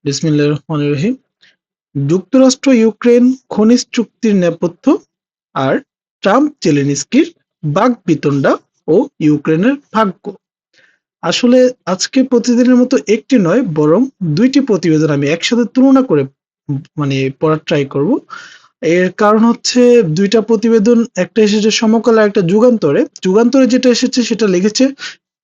বিসমিল্লাহির রহমানির রহিম। যুক্তরাষ্ট্র ইউক্রেন খনিজ চুক্তির নেপথ্য আর ট্রাম্প জেলেনস্কির বাকবিতণ্ডা ও ইউক্রেনের ভাগ্য। আসলে আজকে প্রতিদিনের মতো একটি নয় বরং দুইটি প্রতিবেদন আমি একসাথে তুলনা করে পড়ার ট্রাই করব। এর কারণ হচ্ছে দুইটা প্রতিবেদন, একটা এসেছে সমকালে একটা যুগান্তরে। যুগান্তরে যেটা এসেছে সেটা লিখেছে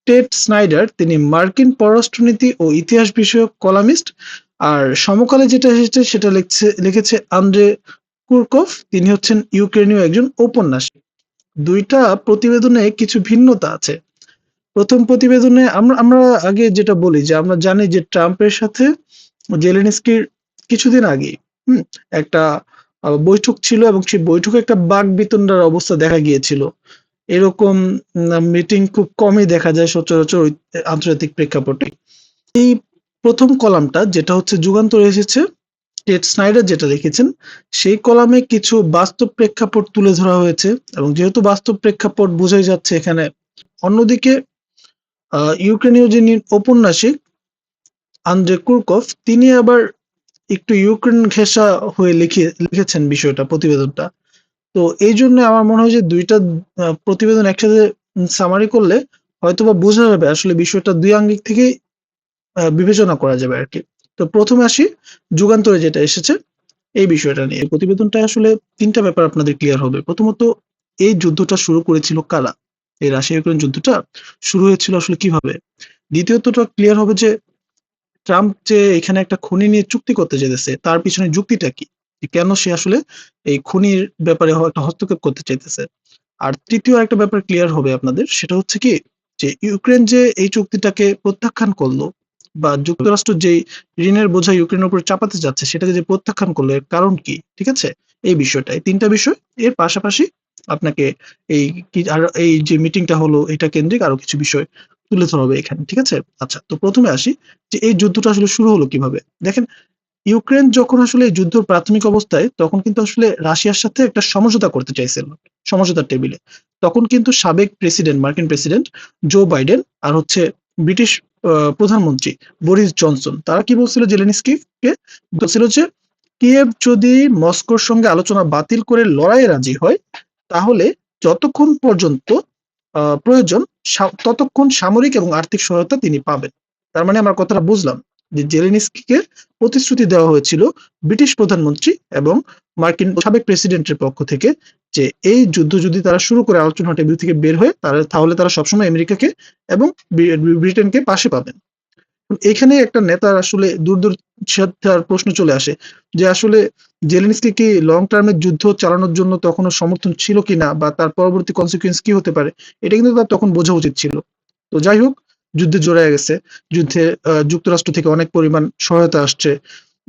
টেড স্নাইডার, তিনি মার্কিন পররাষ্ট্রনীতি ও ইতিহাস বিষয়ক কলামিস্ট। আর সমকালে যেটা এসেছে সেটা লিখেছে আন্দ্রে কুরকফ, তিনি হচ্ছেন ইউক্রেনীয় একজন ঔপন্যাসিক। দুইটা প্রতিবেদনে কিছু ভিন্নতা আছে। প্রথম প্রতিবেদনে আমরা আমরা আগে যেটা বলি যে আমরা জানি যে ট্রাম্পের সাথে জেলেনস্কির কিছুদিন আগে একটা বৈঠক ছিল এবং সেই বৈঠকে একটা বাকবিতণ্ডার অবস্থা দেখা গিয়েছিল। এরকম মিটিং খুব কমই দেখা যায় সচরাচর আন্তর্জাতিক প্রেক্ষাপটে। এই প্রথম কলামটা যেটা হচ্ছে যুগান্তরে এসেছে, টেড স্নাইডার যেটা লিখেছেন সেই কলামে কিছু বাস্তব প্রেক্ষাপট তুলে ধরা হয়েছে এবং যেহেতু বাস্তব প্রেক্ষাপট বোঝাই যাচ্ছে এখানে। অন্যদিকে ইউক্রেনীয় যিনি ঔপন্যাসিক আন্দ্রে কুরকফ, তিনি আবার একটু ইউক্রেন ঘেঁষা হয়ে লিখেছেন বিষয়টা, প্রতিবেদনটা। তো এই জন্য আমার মনে হয় যে দুইটা প্রতিবেদন একসাথে সামারি করলে হয়তোবা বোঝা যাবে আসলে বিষয়টা দুই আঙ্গিক থেকেই বিবেচনা করা যাবে আর কি। তো প্রথমে আসি যুগান্তরে যেটা এসেছে এই বিষয়টা নিয়ে। প্রতিবেদনটা আসলে তিনটা ব্যাপার আপনাদের ক্লিয়ার হবে। প্রথমত, এই যুদ্ধটা শুরু করেছিল কারা? এই রাশিয়া ইউক্রেন যুদ্ধটা শুরু হয়েছিল আসলে কিভাবে? দ্বিতীয়তটা ক্লিয়ার হবে যে ট্রাম্প যে এখানে একটা খনি নিয়ে চুক্তি করতে চাইতেছে তার পিছনে যুক্তিটা কি? কেন সে আসলে এই খনির ব্যাপারে একটা হস্তক্ষেপ করতে চাইতেছে? আর তৃতীয় একটা ব্যাপার ক্লিয়ার হবে আপনাদের, সেটা হচ্ছে কি যে ইউক্রেন যে এই চুক্তিটাকে প্রত্যাখ্যান করলো বা যুক্তরাষ্ট্র যেই ঋণের বোঝা ইউক্রেনের উপর চাপাতে যাচ্ছে সেটাকে যে প্রত্যাখ্যান করলো এর কারণ কি? ঠিক আছে? এই বিষয়টা, এই তিনটা বিষয়। এর পাশাপাশি আপনাকে এই আর এই যে মিটিংটা হলো এটা কেন্দ্রিক আরো কিছু বিষয় তুলে ধরা হবে এখানে। ঠিক আছে? আচ্ছা, তো প্রথমে আসি যে এই যুদ্ধটা আসলে শুরু হলো কিভাবে? দেখেন, ইউক্রেন যখন আসলে এই যুদ্ধের প্রাথমিক অবস্থায় তখন কিন্তু আসলে রাশিয়ার সাথে একটা সমঝোতা করতে চাইছিল সমঝোতার টেবিলে। তখন কিন্তু সাবেক প্রেসিডেন্ট, মার্কিন প্রেসিডেন্ট জো বাইডেন আর হচ্ছে ব্রিটিশ প্রধানমন্ত্রী বরিস জনসন, তারা কি বলছিল জেলেনস্কিকে? বলছিল যে কিয়েভ যদি মস্কোর সঙ্গে আলোচনা বাতিল করে লড়াইয়ে রাজি হয় তাহলে যতক্ষণ পর্যন্ত প্রয়োজন ততক্ষণ সামরিক এবং আর্থিক সহায়তা তিনি পাবেন। তার মানে আমার কথাটা বুঝলাম যে জেলেনস্কিকে প্রতিশ্রুতি দেওয়া হয়েছিল ব্রিটিশ প্রধানমন্ত্রী এবং মার্কিন সাবেক প্রেসিডেন্টের পক্ষ থেকে যে এই যুদ্ধ যদি তারা শুরু করে আলোচনা টেবিল থেকে বের হয় তাহলে তারা সবসময় আমেরিকাকে এবং ব্রিটেনকে পাশে পাবেন। এখানে একটা নেতার আসলে দুর্দশার প্রশ্ন চলে আসে যে আসলে জেলেনস্কি কি লং টার্মের যুদ্ধ চালানোর জন্য তখনও সমর্থন ছিল কিনা বা তার পরবর্তী কনসিকুয়েন্স কি হতে পারে, এটা কিন্তু তার তখন বোঝা উচিত ছিল। তো যাই হোক, যুদ্ধে জড়ায় গেছে। যুদ্ধে যুক্তরাষ্ট্র থেকে অনেক পরিমাণ সহায়তা আসছে,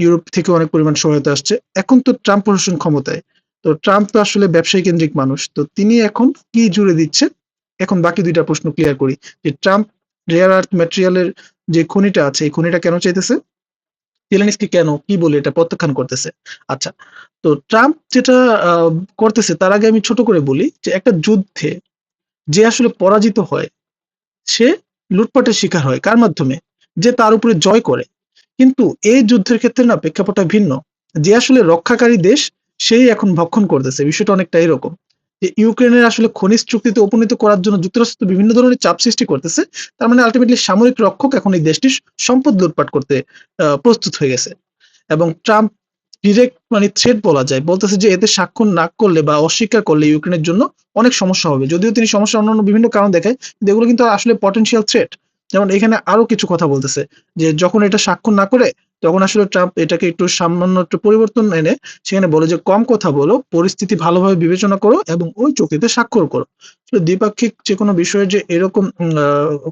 ইউরোপ থেকে অনেক পরিমাণ সহায়তা আসছে। এখন তো ট্রাম্প প্রশাসন ক্ষমতায়। তো ট্রাম্প তো আসলে ব্যবসায়ী কেন্দ্রিক মানুষ, তো তিনি এখন কি জুড়ে দিচ্ছে? এখন বাকি দুইটা প্রশ্ন ক্লিয়ার করি যে ট্রাম্প রেয়ার আর্থ ম্যাটেরিয়ালের যে খনিটা আছে এই খনিটা কেন চাইতেছে? জেলেনস্কি কেন কি বলে এটা প্রত্যাখ্যান করতেছে? আচ্ছা, তো ট্রাম্প যেটা করতেছে তার আগে আমি ছোট করে বলি যে একটা যুদ্ধে যে আসলে পরাজিত হয় সে লুটপাটের শিকার হয় কার মাধ্যমে? যে তার উপরে জয় করে। কিন্তু এই যুদ্ধের ক্ষেত্রে না প্রেক্ষাপটটা ভিন্ন। যে আসলে রক্ষাকারী দেশ সেই এখন ভক্ষণ করতেছে। বিষয়টা অনেকটা এরকম। যে ইউক্রেনের আসলে খনিজ চুক্তিতে উপনীত করার জন্য যুক্তরাষ্ট্র বিভিন্ন ধরনের চাপ সৃষ্টি করতেছে। তার মানে আল্টিমেটলি সামরিক রক্ষক এখন এই দেশটির সম্পদ লুটপাট করতে প্রস্তুত হয়ে গেছে। এবং ট্রাম্প ডিরেক্ট থ্রেট বলা যায়। বলতেছে যে এতে স্বাক্ষর না করলে বা অস্বীকার করলে ইউক্রেনের জন্য অনেক সমস্যা হবে। যদিও তিনি সমস্যা অন্যান্য বিভিন্ন কারণ দেখায়, কিন্তু এগুলো কিন্তু আসলে পটেনশিয়াল থ্রেট। যেমন এখানে আরো কিছু কথা বলতেছে যে যখন এটা স্বাক্ষর না করে তখন আসলে ট্রাম্প এটাকে একটু সামান্য একটু পরিবর্তন এনে সেখানে বলে যে কম কথা বলো, পরিস্থিতি ভালোভাবে বিবেচনা করো এবং ওই চুক্তিতে স্বাক্ষর করো। দ্বিপাক্ষিক যে কোনো বিষয়ে যে এরকম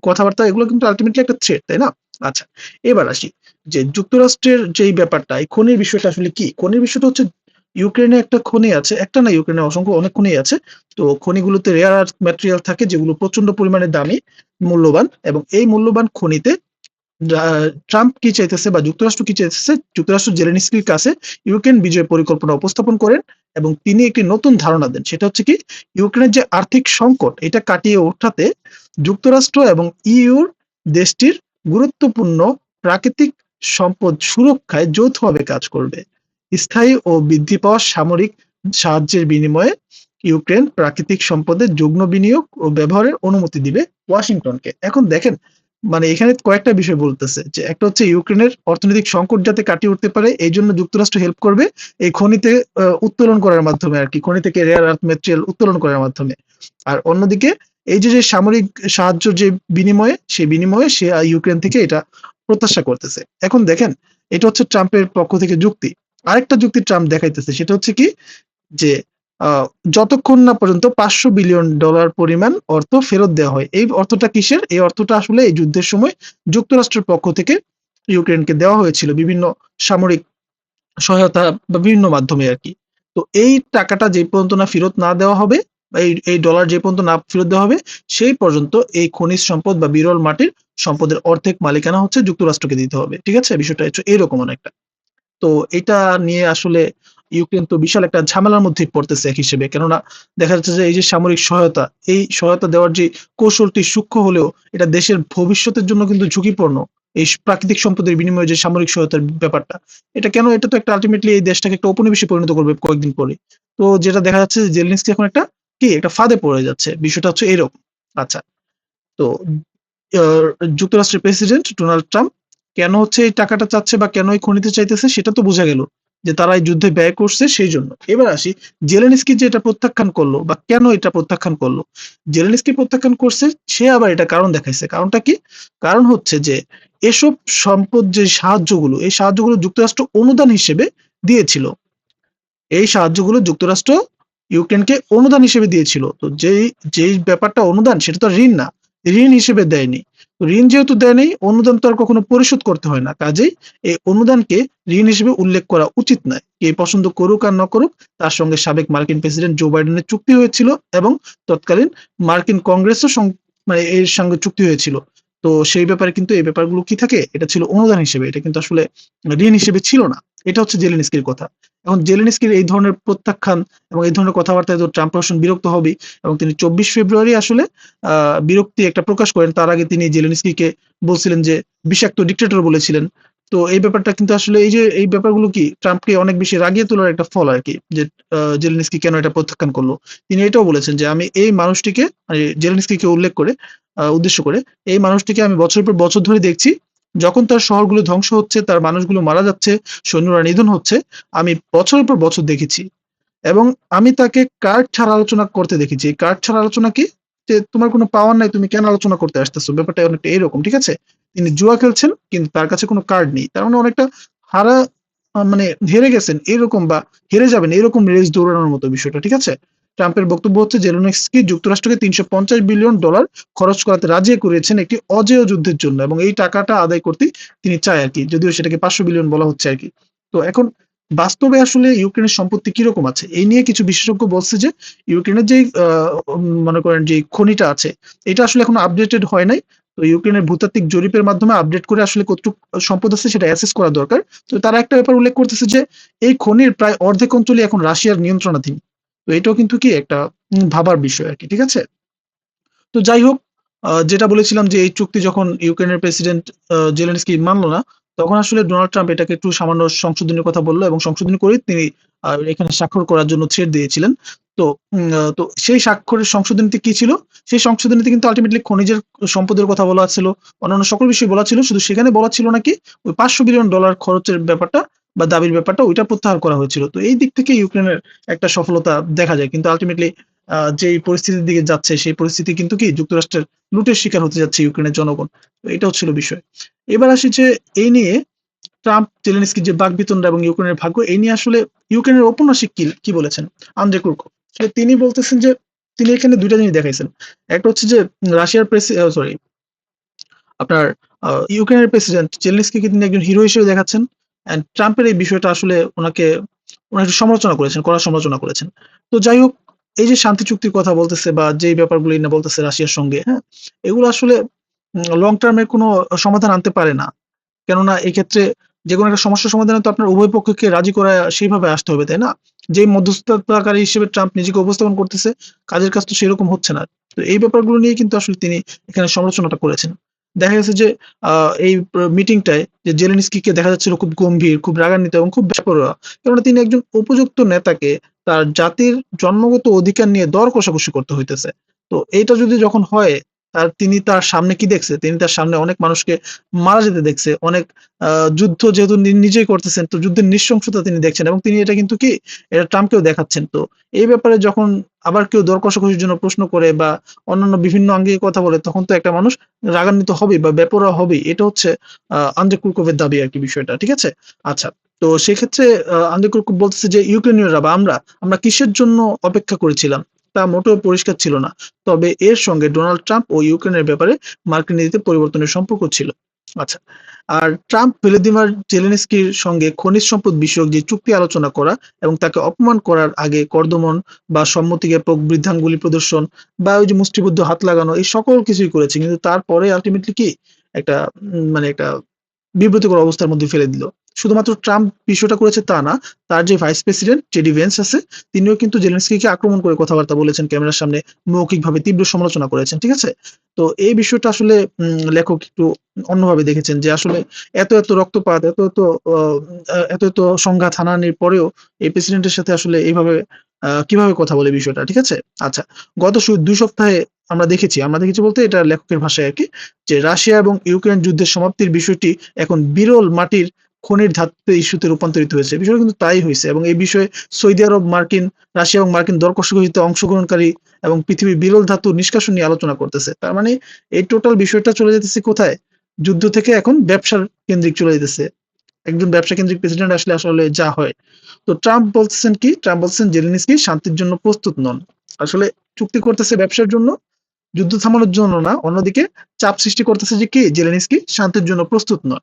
কথাবার্তা, এগুলো কিন্তু আলটিমেটলি একটা থ্রেট, তাই না? আচ্ছা, এবার আসি যে যুক্তরাষ্ট্রের যেই ব্যাপারটা, এই খনির বিষয়টা আসলে কি? খনির বিষয়টা হচ্ছে ইউক্রেনে একটা খনি আছে, একটা না ইউক্রেনে অসংখ্য অনেক খনি আছে। তো খনিগুলোতে রেয়ার আর্থ ম্যাটেরিয়াল থাকে যেগুলো প্রচন্ড পরিমাণে দামি, মূল্যবান। এবং এই মূল্যবান খনিতে ট্রাম্প কি চাইতেছে বা যুক্তরাষ্ট্র কি চাইতেছে? যুক্তরাষ্ট্র জেলেনস্কির কাছে ইউক্রেন বিজয় পরিকল্পনা উপস্থাপন করেন এবং তিনি একটি নতুন ধারণা দেন। সেটা হচ্ছে কি, ইউক্রেনের যে আর্থিক সংকট এটা কাটিয়ে ওঠাতে যুক্তরাষ্ট্র এবং ইইউর দেশটির গুরুত্বপূর্ণ প্রাকৃতিক সম্পদ সুরক্ষায় যৌথভাবে কাজ করবে। স্থায়ী ও বৃদ্ধি পাওয়া সামরিক সাহায্যের বিনিময়ে ইউক্রেন প্রাকৃতিক সম্পদের যুগ্ম বিনিয়োগ ও ব্যবহারের অনুমতি দিবে ওয়াশিংটনকে। এখন দেখেন, মানে এখানে কয়েকটা বিষয় বলতেছে যে একটা হচ্ছে ইউক্রেনের অর্থনৈতিক সংকট যাতে কাটিয়ে উঠতে পারে এই জন্য যুক্তরাষ্ট্র হেল্প করবে এই খনিতে উত্তোলন করার মাধ্যমে আর কি, খনি থেকে রেয়ার আর্থ ম্যাটেরিয়াল উত্তোলন করার মাধ্যমে। আর অন্যদিকে এই যে সামরিক সাহায্য যে বিনিময়ে, সেই বিনিময়ে সে ইউক্রেন থেকে এটা প্রত্যাশা করতেছে। এখন দেখেন, এটা হচ্ছে ট্রাম্পের পক্ষ থেকে যুক্তি। আরেকটা যুক্তি ট্রাম্প দেখাইতেছে, সেটা হচ্ছে কি যে যতক্ষণ না পর্যন্ত $500 বিলিয়ন পরিমাণ অর্থ ফেরত দেওয়া হয়। এই অর্থটা কিসের? এই অর্থটা আসলে এই যুদ্ধের সময় যুক্তরাষ্ট্রের পক্ষ থেকে ইউক্রেনকে দেওয়া হয়েছিল বিভিন্ন সামরিক সহায়তা বা বিভিন্ন মাধ্যমে আরকি। তো এই টাকাটা যে পর্যন্ত না ফেরত না দেওয়া হবে, বা এই ডলার যে পর্যন্ত না ফেরত দেওয়া হবে, সেই পর্যন্ত এই খনিজ সম্পদ বা বিরল মাটির সম্পদের অর্ধেক মালিকানা হচ্ছে যুক্তরাষ্ট্রকে দিতে হবে। ঠিক আছে? বিষয়টা হচ্ছে এরকম অনেকটা। তো এটা নিয়ে আসলে ইউক্রেন তো বিশাল একটা ঝামেলার মধ্যেই পড়তেছে এক হিসেবে। কেননা দেখা যাচ্ছে যে এই যে সামরিক সহায়তা, এই সহায়তা দেওয়ার যে কৌশলটি সূক্ষ্ম হলেও এটা দেশের ভবিষ্যতের জন্য কিন্তু ঝুঁকিপূর্ণ। এই প্রাকৃতিক সম্পদের বিনিময়ে যে সামরিক সহায়তার ব্যাপারটা। এটা কেন? এটা তো একটা আল্টিমেটলি এই দেশটাকে একটা উপনিবেশে পরিণত করবে কয়েকদিন পরে। তো যেটা দেখা যাচ্ছে যে জেলেনস্কি এখন একটা একটা ফাঁদে পড়ে যাচ্ছে। বিষয়টা হচ্ছে এরকম। আচ্ছা। তো আ যুক্তরাষ্ট্রের প্রেসিডেন্ট ডোনাল্ড ট্রাম্প কেন হচ্ছে এই টাকাটা চাচ্ছে বা কেন এই খনিতে চাইতেছে সেটা তো বোঝা গেল। যে তারা এই যুদ্ধে ব্যয় করছে সেইজন্য। এবার আসি, জেলেনস্কি যে এটা প্রত্যাখ্যান করলো বা কেন এটা প্রত্যাখ্যান করলো? জেলেনস্কি প্রত্যাখ্যান করছে, সে আবার এটা কারণ দেখাইছে। কারণটা কি? কারণ হচ্ছে যে এসব সম্পদ যে সাহায্যগুলো, এই সাহায্যগুলো যুক্তরাষ্ট্র অনুদান হিসেবে দিয়েছিল। এই সাহায্যগুলো যুক্তরাষ্ট্র ইউক্রেনকে অনুদান হিসেবে দিয়েছিল। তো যেই ব্যাপারটা অনুদান, সেটা তো আর ঋণ না। ঋণ হিসেবে দেয়নি। তো ঋণ যেহেতু দেয়নি, অনুদান তো আর কখনো পরিশোধ করতে হয় না। কাজেই এই অনুদানকে ঋণ হিসেবে উল্লেখ করা উচিত নয়। কে পছন্দ করুক আর না করুক, তার সঙ্গে সাবেক মার্কিন প্রেসিডেন্ট জো বাইডেনের চুক্তি হয়েছিল এবং তৎকালীন মার্কিন কংগ্রেসও মানে এর সঙ্গে চুক্তি হয়েছিল। তো সেই ব্যাপারে কিন্তু এই ব্যাপারগুলো কি থাকে? এটা ছিল অনুদান হিসেবে। এটা কিন্তু আসলে ঋণ হিসেবে ছিল না। এটা হচ্ছে জেলেনস্কির কথা। এখন জেলেনস্কির এই ধরনের প্রত্যাখ্যান এবং এই ধরনের কথাবার্তায় তো ট্রাম্প প্রশাসন বিরক্ত হবেই, এবং তিনি 24 ফেব্রুয়ারি আসলে বিরক্তি একটা প্রকাশ করেন। তার আগে তিনি জেলেনস্কিকে বলছিলেন যে বিষাক্ত ডিক্টেটর বলেছিলেন। তো এই ব্যাপারটা কিন্তু আসলে এই যে এই ব্যাপারগুলো কি ট্রাম্পকে অনেক বেশি রাগিয়ে তোলার একটা ফল আরকি। যে জেলেনস্কি কেন এটা প্রত্যাখ্যান করলো। তিনি এটাও বলেছেন যে আমি এই মানুষটিকে, মানে জেলেনস্কিকে উল্লেখ করে উদ্দেশ্য করে, এই মানুষটিকে আমি বছরের পর বছর ধরে দেখছি। যখন তার শহরগুলো ধ্বংস হচ্ছে, তার মানুষগুলো মারা যাচ্ছে, সৈন্যরা নিধন হচ্ছে, আমি বছরের পর বছর দেখেছি। এবং আমি তাকে কার্ড ছাড়া আলোচনা করতে দেখেছি। এই কার্ড ছাড়া আলোচনা কি? যে তোমার কোনো পাওয়ার নাই, তুমি কেন আলোচনা করতে আসতেছো? ব্যাপারটা অনেকটা এরকম, ঠিক আছে? তিনি জুয়া খেলছেন কিন্তু তার কাছে কোনো কার্ড নেই। তার মানে অনেকটা হারা মানে হেরে গেছেন এরকম, বা হেরে যাবেন এরকম রেস দৌড়ানোর মতো বিষয়টা, ঠিক আছে? ট্রাম্পের বক্তব্য হচ্ছে জেলেনস্কি যুক্তরাষ্ট্রকে $350 বিলিয়ন খরচ করাতে রাজি করিয়েছেন একটি অজেয় যুদ্ধের জন্য, এবং এই টাকাটা আদায় করতেই তিনি চায় আরকি। যদিও সেটাকে 500 বিলিয়ন বলা হচ্ছে আরকি। তো এখন বাস্তবে আসলে ইউক্রেনের সম্পত্তি কিরকম আছে? এই নিয়ে কিছু বিশেষজ্ঞ বলছে যে ইউক্রেনের যেই মনে করেন যে খনিটা আছে, এটা আসলে এখনো আপডেটেড হয় নাই। তো ইউক্রেনের ভূতাত্ত্বিক জরিপের মাধ্যমে আপডেট করে আসলে কতটুক সম্পদ আছে সেটা অ্যাসেস করা দরকার। তো তারা একটা ব্যাপার উল্লেখ করতেছে যে এই খনির প্রায় অর্ধেক অঞ্চলই এখন রাশিয়ার নিয়ন্ত্রণাধীন। তো এটাও কিন্তু কি একটা ভাবার বিষয় আরকি। ঠিক আছে? তো যাই হোক, যেটা বলেছিলাম যে এই চুক্তি যখন ইউক্রেনের প্রেসিডেন্ট জেলেনস্কি মানল না, তখন আসলে ডোনাল্ড ট্রাম্প এটাকে একটু সামান্য সংশোধনের কথা বলল, এবং সংশোধনী করেই তিনি এখানে স্বাক্ষর করার জন্য ছেড় দিয়েছিলেন। তো তো সেই স্বাক্ষরের সংশোধনীতে কি ছিল? সেই সংশোধনীতে কিন্তু আল্টিমেটলি খনিজের সম্পদের কথা বলা ছিল, অন্যান্য সকল বিষয় বলা ছিল। শুধু সেখানে বলা ছিল নাকি ওই $500 বিলিয়ন খরচের ব্যাপারটা বা দাবির ব্যাপারটা ওইটা প্রত্যাহার করা হয়েছিল। তো এই দিক থেকে ইউক্রেনের একটা সফলতা দেখা যায়। কিন্তু আল্টিমেটলি যেই পরিস্থিতির দিকে যাচ্ছে সেই পরিস্থিতি কিন্তু কি যুক্তরাষ্ট্রের লুটের শিকার হতে যাচ্ছে ইউক্রেনের জনগণ। তো এটাও ছিল বিষয়। এবার আসি যে এই নিয়ে ট্রাম্প জেলেনস্কির যে বাকবিতণ্ডা এবং ইউক্রেনের ভাগ্য, এই নিয়ে আসলে ইউক্রেনের ঔপন্যাসিক কি বলেছেন? আন্দ্রে কুরকো। আসলে তিনি বলতেছেন যে তিনি এখানে ২ টা জিনিস দেখাইছেন। একটা হচ্ছে যে রাশিয়ার সরি, আপনার ইউক্রেনের প্রেসিডেন্ট জেলেনস্কিকে তিনি একজন হিরো হিসেবে দেখাচ্ছেন। অ্যান্ড ট্রাম্পের এই বিষয়টা আসলে উনাকে একটু সমালোচনা করেছেন, কড়া সমালোচনা করেছেন। তো যাই হোক, এই যে শান্তি চুক্তির কথা বলতেছে বা যেই ব্যাপারগুলো না বলতেছে রাশিয়ার সঙ্গে, হ্যাঁ? এগুলো আসলে লং টার্ম এর কোনো সমাধান আনতে পারে না। কেননা এক্ষেত্রে যেকোনো একটা সমস্যার সমাধানে তো আপনার উভয় পক্ষকে রাজি করায় সেইভাবে আসতে হবে, তাই না? যেই মধ্যস্থতাকারী হিসেবে ট্রাম্প নিজেকে উপস্থাপন করতেছে, কাজের কাজ তো সেরকম হচ্ছে না। তো এই ব্যাপারগুলো নিয়ে কিন্তু আসলে তিনি এখানে সমালোচনাটা করেছেন। দেখা গেছে যে এই মিটিংটায় যে জেলেনস্কিকে দেখা যাচ্ছিল খুব গম্ভীর, খুব রাগান্বিত এবং খুব বেপরোয়া। কেননা তিনি একজন উপযুক্ত নেতাকে তার জাতির জন্মগত অধিকার নিয়ে দর কষাকষি করতে হইতেছে। তো এইটা যদি যখন হয়, তিনি তার সামনে কি দেখছে? তিনি তার সামনে অনেক মানুষকে মারা যেতে দেখছে। অনেক যুদ্ধ যেহেতু নিজেই করতেছেন, তো যুদ্ধের নৃশংসতা তিনি দেখছেন এবং তিনি এটা কিন্তু কি এটা ট্রাম্পকেও দেখাচ্ছেন। তো এই ব্যাপারে যখন আবার কেউ দর কষাকষির জন্য প্রশ্ন করে বা অন্যান্য বিভিন্ন আঙ্গিকে কথা বলে, তখন তো একটা মানুষ রাগান্বিত হবেই বা বেপরোয়া হবেই। এটা হচ্ছে আন্দ্রে কুরকোভের দাবি আরকি বিষয়টা। ঠিক আছে? আচ্ছা। তো সেক্ষেত্রে আন্দ্রে কুরকোভ বলতেছে যে ইউক্রেনীয়রা বা আমরা কিসের জন্য অপেক্ষা করেছিলাম তা মোটেও পরিষ্কার ছিল না। তবে এর সঙ্গে ডোনাল্ড ট্রাম্প ও ইউক্রেনের ব্যাপারে মার্কিন নীতিতে পরিবর্তনের সম্পর্ক ছিল। আচ্ছা। আর ট্রাম্প ভলোদিমির জেলেনস্কির সঙ্গে খনিজ সম্পদ বিষয়ক যে চুক্তি আলোচনা করা এবং তাকে অপমান করার আগে কর্দমন বা সম্মতি জ্ঞাপক বৃদ্ধাঙ্গুলি প্রদর্শন বা ওই যে মুষ্টিবদ্ধ হাত লাগানো, এই সকল কিছুই করেছে। কিন্তু তারপরে আল্টিমেটলি কি একটা মানে একটা বিব্রতকর অবস্থার মধ্যে ফেলে দিল। শুধুমাত্র ট্রাম্প বিষয়টা করেছে তা না, তার যে ভাইস প্রেসিডেন্ট জেডি ভেন্স আছে, তিনিও কিন্তু জেলেনস্কিকে আক্রমণ করে কথাবার্তা বলেছেন ক্যামেরার সামনে, মৌখিকভাবে তীব্র সমালোচনা করেছেন। ঠিক আছে? তো এই বিষয়টা আসলে লেখক একটু অন্যভাবে দেখেছেন যে আসলে এত রক্তপাত, এত সংঘাত হানাহানির পরেও এই প্রেসিডেন্টের সাথে আসলে এইভাবে কিভাবে কথা বলে বিষয়টা। ঠিক আছে? আচ্ছা, গত ২ সপ্তাহে আমরা দেখেছি বলতে এটা লেখকের ভাষায় আরকি, যে রাশিয়া এবং ইউক্রেন যুদ্ধের সমাপ্তির বিষয়টি এখন বিরল মাটির খনির ধাত্র ইস্যুতে রূপান্তরিত হয়েছে। বিষয়টা কিন্তু তাই হইছে এবং এই বিষয়ে সৌদি আরব, রাশিয়া এবং মার্কিন দর কষাকষিতে অংশগ্রহণকারী এবং পৃথিবীর বিরল ধাতু নিষ্কাশন নিয়ে আলোচনা করতেছে। তার মানে এই টোটাল বিষয়টা চলে যেতেছে কোথায়? যুদ্ধ থেকে এখন ব্যবসার কেন্দ্রিক চলে যেতেছে। একজন ব্যবসা কেন্দ্রিক প্রেসিডেন্ট আসলে যা হয়। তো ট্রাম্প বলতেছেন কি? ট্রাম্প বলতেছেন জেলেনস্কি শান্তির জন্য প্রস্তুত নন। আসলে চুক্তি করতেছে ব্যবসার জন্য, যুদ্ধ থামানোর জন্য না। অন্যদিকে চাপ সৃষ্টি করতেছে যে কি? জেলেনস্কি শান্তির জন্য প্রস্তুত নন।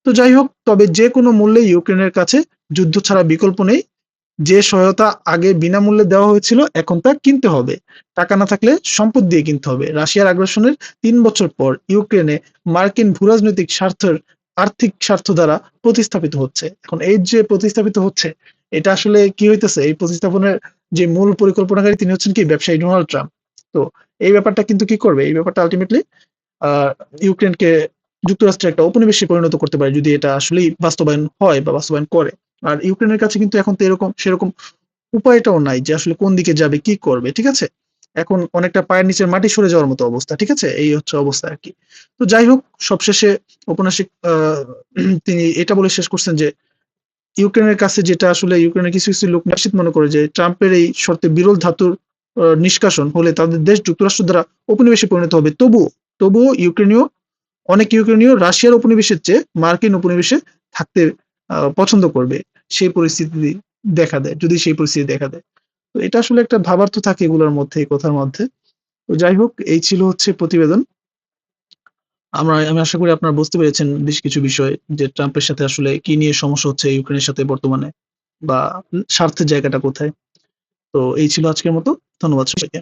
তো যাই হোক, তবে যেকোনো মূল্যে ইউক্রেনের কাছে যুদ্ধ ছাড়া বিকল্প নেই। যে সহায়তা আগে বিনামূল্যে দেওয়া হয়েছিল এখন তা কিনতে হবে। টাকা না থাকলে সম্পদ দিয়ে কিনতে হবে। রাশিয়ার আগ্রাসনের ৩ বছর পর ইউক্রেনে মার্কিন ভূরাজনৈতিক স্বার্থের আর্থিক স্বার্থ দ্বারা প্রতিস্থাপিত হচ্ছে। এখন এই যে প্রতিস্থাপিত হচ্ছে, এটা আসলে কি হইতেছে? এই প্রতিস্থাপনের যে মূল পরিকল্পনাকারী তিনি হচ্ছেন কি? ব্যবসায়ী ডোনাল্ড ট্রাম্প। তো এই ব্যাপারটা কিন্তু কি করবে? এই ব্যাপারটা আল্টিমেটলি আ ইউক্রেনকে যুক্তরাষ্ট্রের একটা উপনিবেশে পরিণত করতে পারে যদি এটা আসলেই বাস্তবায়ন হয় বা বাস্তবায়ন করে। আর ইউক্রেনের কাছে কিন্তু এখন তো সেরকম উপায়টাও নাই যে আসলে কোন দিকে যাবে, কি করবে। ঠিক আছে? এখন অনেকটা পায়ের নিচের মাটি সরে যাওয়ার মতো অবস্থা। ঠিক আছে? এই হচ্ছে অবস্থা আরকি। তো যাই হোক, সবশেষে ঔপন্যাসিক তিনি এটা বলে শেষ করছেন যে ইউক্রেনের কাছে যেটা আসলে ইউক্রেনের কিছু লোক নিশ্চিত মনে করে যে ট্রাম্পের এই শর্তে বিরল ধাতুর নিষ্কাশন হলে তাদের দেশ যুক্তরাষ্ট্র দ্বারা উপনিবেশে পরিণত হবে। তবুও অনেক ইউক্রেনীয় রাশিয়ার উপনিবেশের চেয়ে মার্কিন উপনিবেশে থাকতে পছন্দ করবে। সেই পরিস্থিতি যদি সেই পরিস্থিতি দেখা দেয়। তো এটা আসলে একটা ভাবার্থ থাকে এগুলোর মধ্যে, এই কথার মধ্যে। তো যাই হোক, এই ছিল হচ্ছে প্রতিবেদন। আমি আশা করি আপনারা বুঝতে পেরেছেন বেশ কিছু বিষয় যে ট্রাম্পের সাথে আসলে কি নিয়ে সমস্যা হচ্ছে ইউক্রেনের সাথে বর্তমানে, বা স্বার্থের জায়গাটা কোথায়। তো এই ছিল আজকের মতো। ধন্যবাদ সবাইকে।